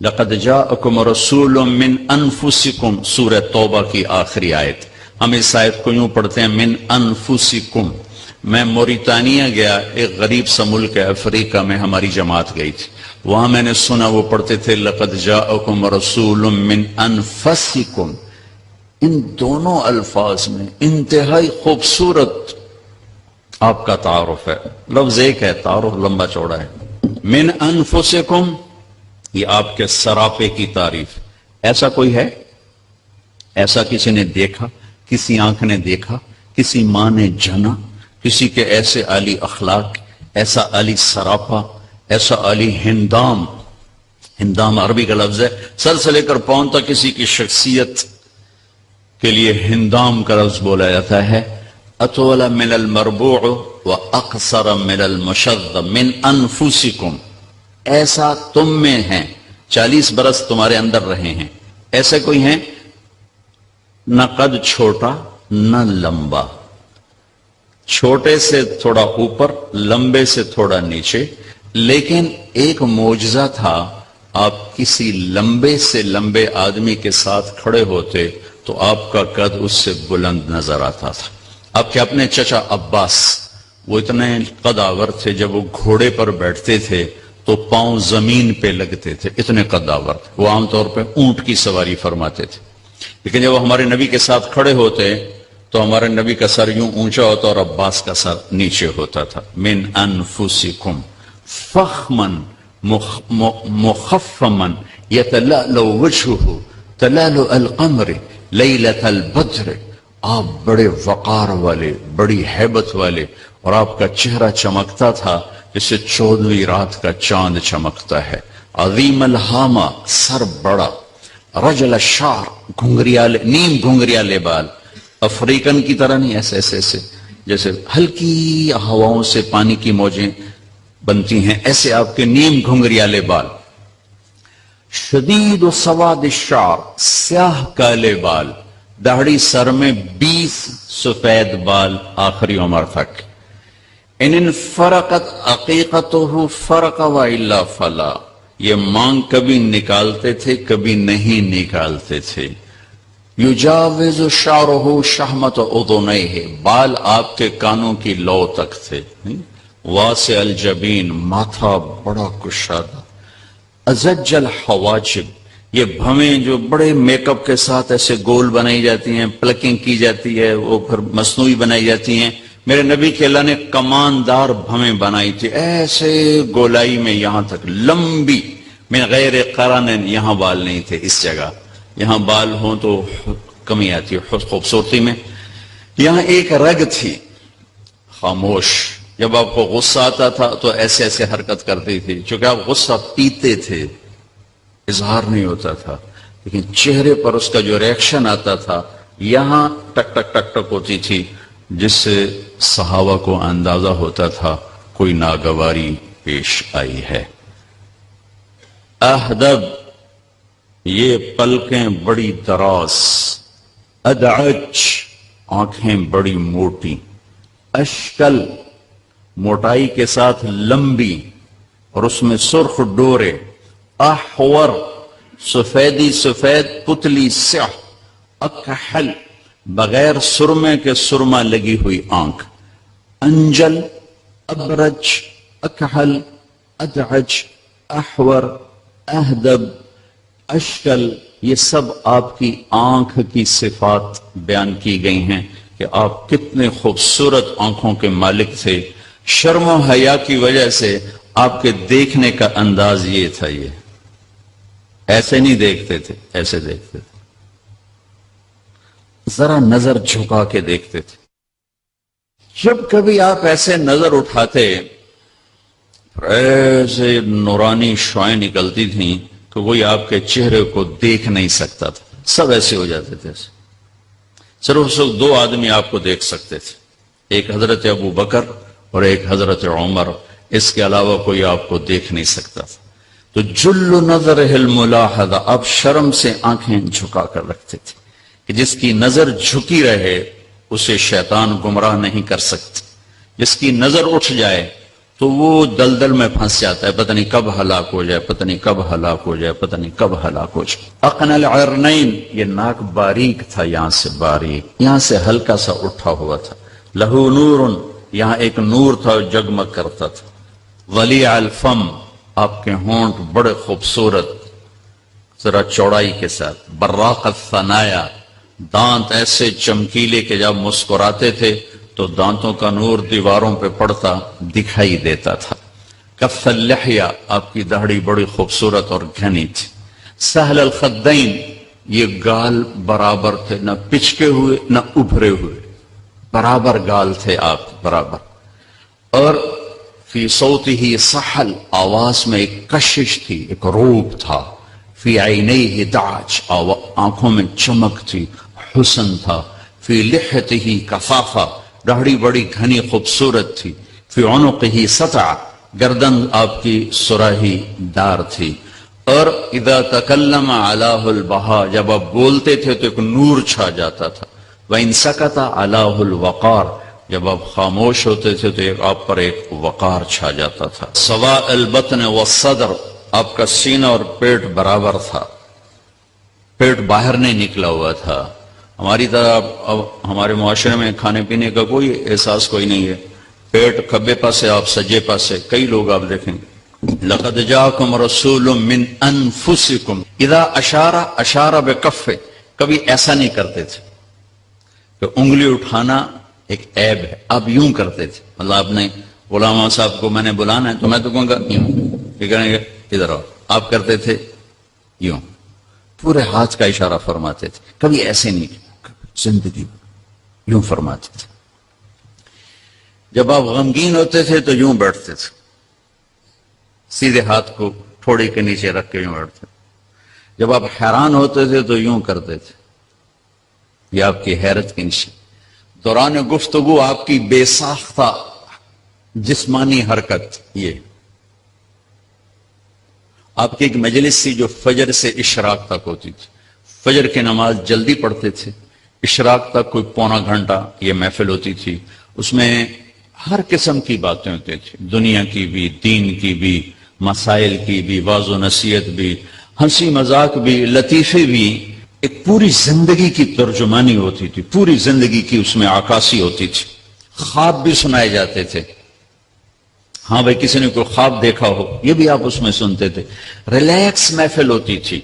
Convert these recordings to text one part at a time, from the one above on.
لقد جاءکم رسول من انفسکم، سورہ توبہ کی آخری آیت. ہم اس آیت کو یوں پڑھتے ہیں من انفسکم. میں موریتانیہ گیا، ایک غریب سا ملک ہے افریقہ میں، ہماری جماعت گئی تھی. وہاں میں نے سنا وہ پڑھتے تھے لقد جاءکم رسول من انفسکم. ان دونوں الفاظ میں انتہائی خوبصورت آپ کا تعارف ہے. لفظ ایک ہے، تعارف لمبا چوڑا ہے. من انفسکم، یہ آپ کے سراپے کی تعریف. ایسا کوئی ہے؟ ایسا کسی نے دیکھا؟ کسی آنکھ نے دیکھا؟ کسی ماں نے جنا؟ کسی کے ایسے عالی اخلاق، ایسا عالی سراپا، ایسا عالی ہندام. ہندام عربی کا لفظ ہے، سر سے لے کر پاؤں تک کسی کی شخصیت کے لیے ہندام کا لفظ بولا جاتا ہے. اطول من المربوع واقصر من المشذب من انفسکم. ایسا تم میں ہیں، 40 برس تمہارے اندر رہے ہیں. ایسے کوئی ہیں؟ نہ قد چھوٹا نہ لمبا، چھوٹے سے تھوڑا اوپر، لمبے سے تھوڑا نیچے. لیکن ایک معجزہ تھا، آپ کسی لمبے سے لمبے آدمی کے ساتھ کھڑے ہوتے تو آپ کا قد اس سے بلند نظر آتا تھا. آپ کے اپنے چچا عباس، وہ اتنے قدآور تھے، جب وہ گھوڑے پر بیٹھتے تھے تو پاؤں زمین پہ لگتے تھے، اتنے قدآور. وہ عام طور پہ اونٹ کی سواری فرماتے تھے. لیکن جب وہ ہمارے نبی کے ساتھ کھڑے ہوتے تو ہمارے نبی کا سر یوں اونچا ہوتا اور عباس کا سر نیچے ہوتا تھا. من انفسکم فخمن مخفمن یتلألؤ وجہہ تلألؤ القمر لیلۃ البدر. آپ بڑے وقار والے، بڑی ہیبت والے، اور آپ کا چہرہ چمکتا تھا جسے 14ویں رات کا چاند چمکتا ہے. عظیم الہامہ، سر بڑا. رجل الشعر، گھنگریالے، نیم گھنگریالے بال. افریقن کی طرح نہیں، ایسے ایسے ایسے جیسے ہلکی ہواؤں سے پانی کی موجیں بنتی ہیں، ایسے آپ کے نیم گھنگریالے بال. شدید و سواد الشعر، سیاہ کالے بال. داڑھی سر میں 20 سفید بال آخری عمر تک. ان فرقت عقیقتہ فرق والا فلا. یہ مانگ کبھی نکالتے تھے، کبھی نہیں نکالتے تھے. یجاوز شعرہ شحمت اذنیہ، بال آپ کے کانوں کی لو تک تھے. واسع الجبین، ماتھا بڑا کشادہ. ازج الحواجب، یہ بھویں جو بڑے میک اپ کے ساتھ ایسے گول بنائی جاتی ہیں، پلکنگ کی جاتی ہے، وہ پھر مصنوعی بنائی جاتی ہیں. میرے نبی کے اللہ نے کماندار بھویں بنائی تھی، ایسے گولائی میں یہاں تک لمبی. من غیر قرن، یہاں بال نہیں تھے اس جگہ. یہاں بال ہوں تو کمی آتی ہے خوبصورتی میں. یہاں ایک رگ تھی خاموش. جب آپ کو غصہ آتا تھا تو ایسے ایسے حرکت کرتی تھی، چونکہ آپ غصہ پیتے تھے، اظہار نہیں ہوتا تھا. لیکن چہرے پر اس کا جو ریاکشن آتا تھا، یہاں ٹک ٹک ٹک ٹک ہوتی تھی، جس سے صحابہ کو اندازہ ہوتا تھا کوئی ناگواری پیش آئی ہے. اہدب، یہ پلکیں بڑی دراز. ادعج، آنکھیں بڑی موٹی. اشکل، موٹائی کے ساتھ لمبی اور اس میں سرخ ڈورے. احور، سفیدی سفید پتلی سیاہ. اکحل، بغیر سرمے کے سرما لگی ہوئی آنکھ. انجل، ابرج، اکحل، ادعج، احور، اہدب، اشکل، یہ سب آپ کی آنکھ کی صفات بیان کی گئی ہیں کہ آپ کتنے خوبصورت آنکھوں کے مالک تھے. شرم و حیا کی وجہ سے آپ کے دیکھنے کا انداز یہ تھا، یہ ایسے نہیں دیکھتے تھے، ایسے دیکھتے تھے، ذرا نظر جھکا کے دیکھتے تھے. جب کبھی آپ ایسے نظر اٹھاتے، ایسے نورانی شعائیں نکلتی تھیں کہ کوئی آپ کے چہرے کو دیکھ نہیں سکتا تھا. سب ایسے ہو جاتے تھے. صرف اس وقت 2 آدمی آپ کو دیکھ سکتے تھے، ایک حضرت ابو بکر اور ایک حضرت عمر. اس کے علاوہ کوئی آپ کو دیکھ نہیں سکتا تھا. تو جل نظر الملاحظہ، آپ شرم سے آنکھیں جھکا کر رکھتے تھے کہ جس کی نظر جھکی رہے اسے شیطان گمراہ نہیں کر سکتے. جس کی نظر اٹھ جائے تو وہ دلدل میں پھنس جاتا ہے، پتہ نہیں کب ہلاک ہو جائے، پتہ نہیں کب ہلاک ہو جائے، پتہ نہیں کب ہلاک ہو جائے۔ اقن العرنین، یہ ناک باریک تھا، یہاں سے باریک، یہاں سے ہلکا سا اٹھا ہوا تھا۔ لہو نور، یہاں ایک نور تھا جگمگ کرتا تھا۔ ولیع الفم، آپ کے ہونٹ بڑے خوبصورت ذرا چوڑائی کے ساتھ۔ براق الثنایا، دانت ایسے چمکیلے کہ جب مسکراتے تھے تو دانتوں کا نور دیواروں پہ پڑتا دکھائی دیتا تھا۔ کف اللحیہ، آپ کی داڑھی بڑی خوبصورت اور گھنی تھی۔ سہل الخدین، یہ گال برابر تھے، نہ پچکے ہوئے نہ ابھرے ہوئے، برابر گال تھے آپ، برابر۔ اور فی صوتہ سحل، آواز میں ایک کشش تھی، ایک روب تھا۔ فی عینیہ دعج، آنکھوں میں چمک تھی، حسن تھا۔ فی لحیتہ کثافہ، داڑھی بڑی گھنی خوبصورت تھی۔ فی عنقہ سطع، گردن آپ کی سراہی دار تھی۔ اور اذا تکلم علاہ البہا، جب آپ بولتے تھے تو ایک نور چھا جاتا تھا۔ وَإِن سَكَتَ عَلَاهُ الْوَقَارِ، جب آپ خاموش ہوتے تھے تو آپ پر ایک وقار چھا جاتا تھا۔ سواء البطن والصدر، آپ کا سینہ اور پیٹ برابر تھا، پیٹ باہر نہیں نکلا ہوا تھا۔ ہماری طرح اب ہمارے معاشرے میں کھانے پینے کا کوئی احساس کوئی نہیں ہے، پیٹ کھبے پاسے آپ سجے پاسے، کئی لوگ آپ دیکھیں گے۔ لقد جاءکم رسول من انفسکم اذا اشار بکفہ، کبھی ایسا نہیں کرتے تھے کہ انگلی اٹھانا ایک عیب ہے، آپ یوں کرتے تھے۔ مطلب آپ نے غلام صاحب کو میں نے بلانا ہے تو میں تو کہوں گا یوں، یہ کہیں گے ادھر آؤ، آپ کرتے تھے یوں، پورے ہاتھ کا اشارہ فرماتے تھے، کبھی ایسے نہیں، زندگی یوں فرماتے تھے۔ جب آپ غمگین ہوتے تھے تو یوں بیٹھتے تھے، سیدھے ہاتھ کو ٹھوڑی کے نیچے رکھ کے یوں بیٹھتے تھے۔ جب آپ حیران ہوتے تھے تو یوں کرتے تھے، یہ آپ کی حیرت کی نشانی۔ دوران گفتگو آپ کی بے ساختہ جسمانی حرکت، یہ آپ کی ایک مجلس تھی جو فجر سے اشراق تک ہوتی تھی۔ فجر کی نماز جلدی پڑھتے تھے، اشراق تک کوئی پونا گھنٹہ یہ محفل ہوتی تھی۔ اس میں ہر قسم کی باتیں ہوتی تھی، دنیا کی بھی، دین کی بھی، مسائل کی بھی، واعظ و نصیحت بھی، ہنسی مذاق بھی، لطیفے بھی، ایک پوری زندگی کی ترجمانی ہوتی تھی، پوری زندگی کی اس میں عکاسی ہوتی تھی۔ خواب بھی سنائے جاتے تھے، ہاں بھائی کسی نے کوئی خواب دیکھا ہو یہ بھی آپ اس میں سنتے تھے۔ ریلیکس محفل ہوتی تھی۔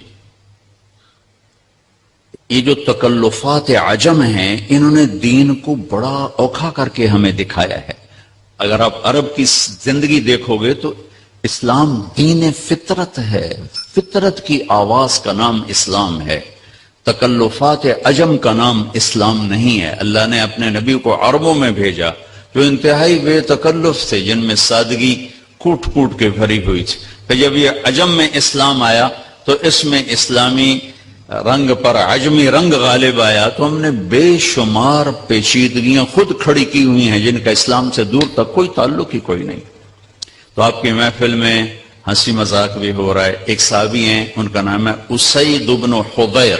یہ جو تکلفات عجم ہیں انہوں نے دین کو بڑا اوکھا کر کے ہمیں دکھایا ہے۔ اگر آپ عرب کی زندگی دیکھو گے تو اسلام دین فطرت ہے، فطرت کی آواز کا نام اسلام ہے، تکلفات عجم کا نام اسلام نہیں ہے۔ اللہ نے اپنے نبی کو عربوں میں بھیجا جو انتہائی بے تکلف تھے، جن میں سادگی کوٹ کوٹ کے بھری ہوئی تھی۔ کہ جب یہ عجم میں اسلام آیا تو اس میں اسلامی رنگ پر عجمی رنگ غالب آیا، تو ہم نے بے شمار پیچیدگیاں خود کھڑی کی ہوئی ہیں جن کا اسلام سے دور تک کوئی تعلق ہی کوئی نہیں۔ تو آپ کی محفل میں ہنسی مذاق بھی ہو رہا ہے۔ ایک صحابی ہیں، ان کا نام ہے اسید بن حضیر۔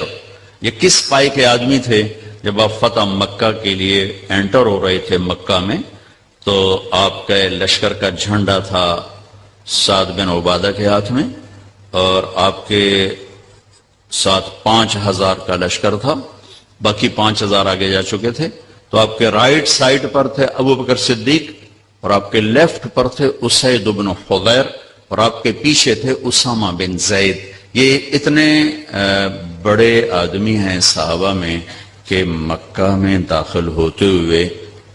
یہ کس پائے کے آدمی تھے؟ جب آپ فتح مکہ کے لیے انٹر ہو رہے تھے مکہ میں تو آپ کے لشکر کا جھنڈا تھا سعد بن عبادہ کے ہاتھ میں، اور آپ کے ساتھ 5000 کا لشکر تھا، باقی 5000 آگے جا چکے تھے۔ تو آپ کے رائٹ سائڈ پر تھے ابو بکر صدیق، اور آپ کے لیفٹ پر تھے اسید بن حضیر، اور آپ کے پیچھے تھے اسامہ بن زید۔ یہ اتنے بڑے آدمی ہیں صحابہ میں کہ مکہ میں داخل ہوتے ہوئے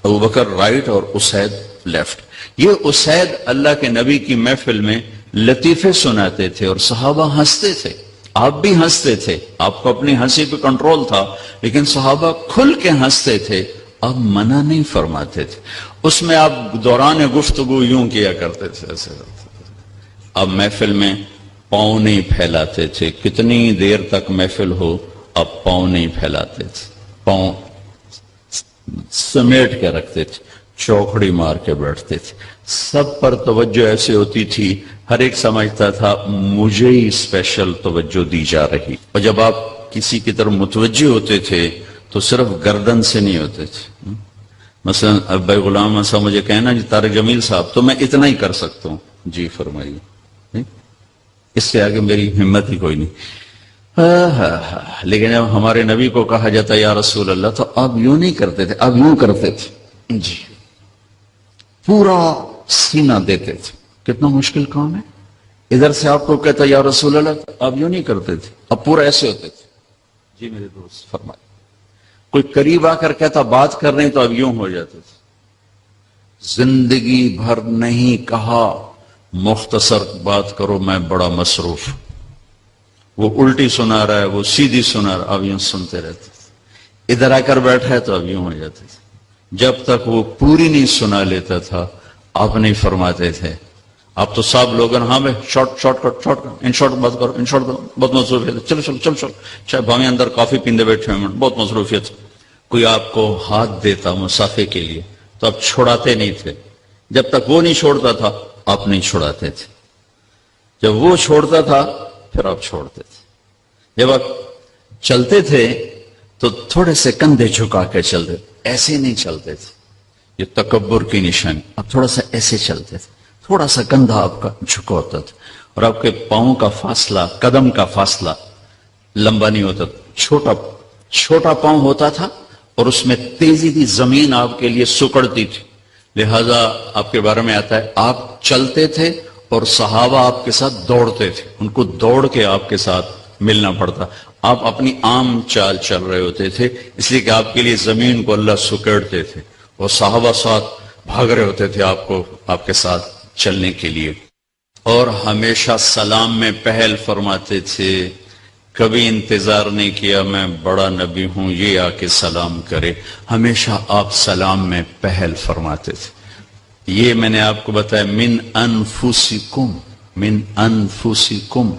ابو بکر رائٹ اور اسید لیفٹ۔ یہ اسید اللہ کے نبی کی محفل میں لطیفے سناتے تھے اور صحابہ ہنستے تھے، آپ بھی ہنستے تھے، آپ کو اپنی ہنسی پہ کنٹرول تھا، لیکن صحابہ کھل کے ہنستے تھے، آپ منع نہیں فرماتے تھے۔ اس میں آپ دوران گفتگو یوں کیا کرتے تھے، ایسے اب محفل میں پاؤں نہیں پھیلاتے تھے، کتنی دیر تک محفل ہو اب پاؤں نہیں پھیلاتے تھے، پاؤں سمیٹ کے رکھتے تھے، چوکھڑی مار کے بیٹھتے تھے۔ سب پر توجہ ایسے ہوتی تھی، ہر ایک سمجھتا تھا مجھے ہی اسپیشل توجہ دی جا رہی۔ اور جب آپ کسی کی طرف متوجہ ہوتے تھے تو صرف گردن سے نہیں ہوتے تھے، مثلا اب بھائی غلام صاحب مجھے کہنا جی طارق جمیل صاحب تو میں اتنا ہی کر سکتا ہوں، جی فرمائیے، اس سے آگے میری ہمت ہی کوئی نہیں۔ لیکن جب ہمارے نبی کو کہا جاتا یا رسول اللہ تو اب یوں نہیں کرتے تھے، اب یوں کرتے تھے، جی پورا سینہ دیتے تھے۔ کتنا مشکل کام ہے، ادھر سے آپ کو کہتا یا رسول اللہ، اب یوں نہیں کرتے تھے، اب پورا ایسے ہوتے تھے۔ جی میرے دوست فرمائے، کوئی قریب آ کر کہتا بات کر رہے ہیں تو اب یوں ہو جاتے تھے۔ زندگی بھر نہیں کہا مختصر بات کرو میں بڑا مصروف، وہ الٹی سنا رہا ہے وہ سیدھی سنا رہا ہے، اب یوں سنتے رہتے تھے۔ ادھر آ کر بیٹھا ہے تو اب یوں ہو جاتے تھے۔ جب تک وہ پوری نہیں سنا لیتا تھا آپ نہیں فرماتے تھے۔ آپ تو سب لوگ ہاں میں شارٹ کٹ ان شارٹ بات کرو، ان شارٹ بہت مصروفیت ہے، چلو چلو چلو چلو، چاہے بھاویں اندر کافی پیندے بیٹھے ہیں بہت مصروفیت۔ کوئی آپ کو ہاتھ دیتا مسافے کے لیے تو آپ چھوڑاتے نہیں تھے، جب تک وہ نہیں چھوڑتا تھا آپ نہیں چھوڑاتے تھے، جب وہ چھوڑتا تھا پھر آپ چھوڑتے تھے۔ جب آپ چلتے تھے تو تھوڑے سے کندھے جھکا کے چلتے، ایسے نہیں چلتے تھے، یہ تکبر کی نشانی۔ آپ تھوڑا سا ایسے چلتے تھے، تھوڑا سا کندھا آپ کا جھکا ہوتا تھا، اور آپ کے پاؤں کا فاصلہ، قدم کا فاصلہ لمبا نہیں ہوتا تھا، چھوٹا پاؤں ہوتا تھا، اور اس میں تیزی تھی، زمین آپ کے لیے سکڑتی تھی۔ لہذا آپ کے بارے میں آتا ہے آپ چلتے تھے اور صحابہ آپ کے ساتھ دوڑتے تھے، ان کو دوڑ کے آپ کے ساتھ ملنا پڑتا۔ آپ اپنی عام چال چل رہے ہوتے تھے، اس لیے کہ آپ کے لیے زمین کو اللہ سکڑتے تھے، اور صحابہ ساتھ بھاگ رہے ہوتے تھے آپ کو، آپ کے ساتھ چلنے کے لیے۔ اور ہمیشہ سلام میں پہل فرماتے تھے، کبھی انتظار نہیں کیا میں بڑا نبی ہوں یہ آ کے سلام کرے، ہمیشہ آپ سلام میں پہل فرماتے تھے۔ یہ میں نے آپ کو بتایا من انفسکم، من انفسکم،